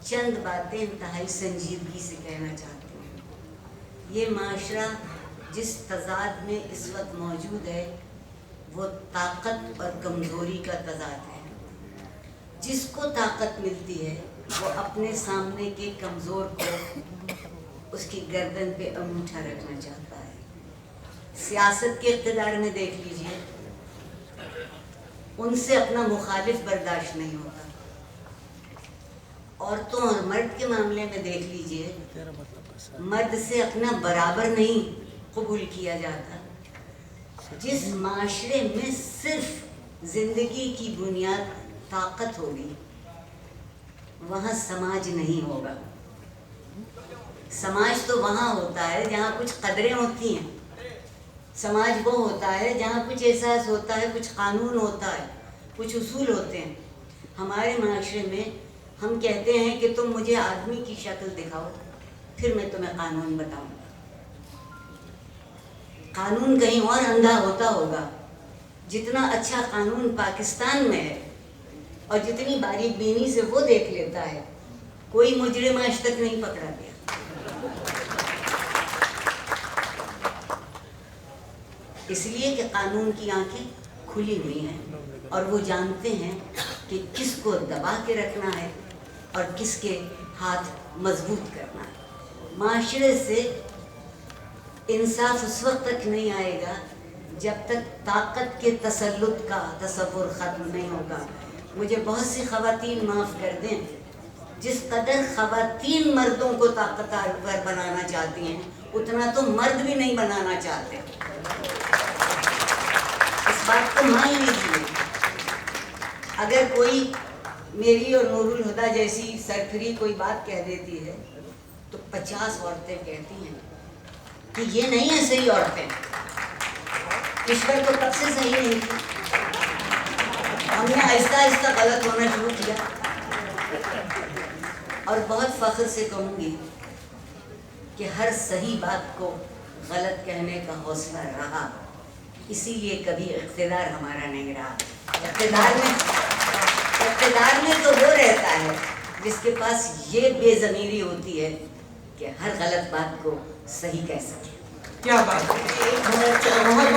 چند باتیں انتہائی سنجیدگی سے کہنا چاہتی ہوں۔ یہ معاشرہ جس تضاد میں اس وقت موجود ہے وہ طاقت اور کمزوری کا تضاد ہے۔ جس کو طاقت ملتی ہے وہ اپنے سامنے کے کمزور کو اس کی گردن پہ انگوٹھا رکھنا چاہتا ہے۔ سیاست کے اقتدار میں دیکھ لیجئے، ان سے اپنا مخالف برداشت نہیں ہوتا۔ عورتوں اور مرد کے معاملے میں دیکھ لیجئے، مرد سے اپنا برابر نہیں قبول کیا جاتا۔ جس معاشرے میں صرف زندگی کی بنیاد طاقت ہوگی وہاں سماج نہیں ہوگا۔ سماج تو وہاں ہوتا ہے جہاں کچھ قدریں ہوتی ہیں۔ سماج وہ ہوتا ہے جہاں کچھ احساس ہوتا ہے، کچھ قانون ہوتا ہے، کچھ اصول ہوتے ہیں۔ ہمارے معاشرے میں ہم کہتے ہیں کہ تم مجھے آدمی کی شکل دکھاؤ، پھر میں تمہیں قانون بتاؤں گا۔ قانون کہیں اور اندھا ہوتا ہوگا۔ جتنا اچھا قانون پاکستان میں ہے اور جتنی باریک بینی سے وہ دیکھ لیتا ہے، کوئی مجرم آج تک نہیں پکڑا گیا۔ اس لیے کہ قانون کی آنکھیں کھلی ہوئی ہیں اور وہ جانتے ہیں کہ کس کو دبا کے رکھنا ہے اور کس کے ہاتھ مضبوط کرنا ہے۔ معاشرے سے انصاف اس وقت تک نہیں آئے گا جب تک طاقت کے تسلط کا تصور ختم نہیں ہوگا۔ مجھے بہت سی خواتین معاف کر دیں، جس قدر خواتین مردوں کو طاقتور بنانا چاہتی ہیں اتنا تو مرد بھی نہیں بنانا چاہتے۔ اس بات کو مان لیجیے۔ اگر کوئی میری اور نور الہدیٰ جیسی سرکری کوئی بات کہہ دیتی ہے تو 50 عورتیں کہتی ہیں کہ یہ نہیں ہے صحیح عورتیں، کشور تو کب سے صحیح نہیں تھی، ہم نے آہستہ آہستہ غلط ہونا شروع کیا۔ اور بہت فخر سے کہوں گی کہ ہر صحیح بات کو غلط کہنے کا حوصلہ رہا، اسی لیے کبھی اقتدار ہمارا نہیں رہا۔ اقتدار میں تو وہ رہتا ہے جس کے پاس یہ بے ضمیری ہوتی ہے کہ ہر غلط بات کو صحیح کہہ سکے۔ کیا بات ہے!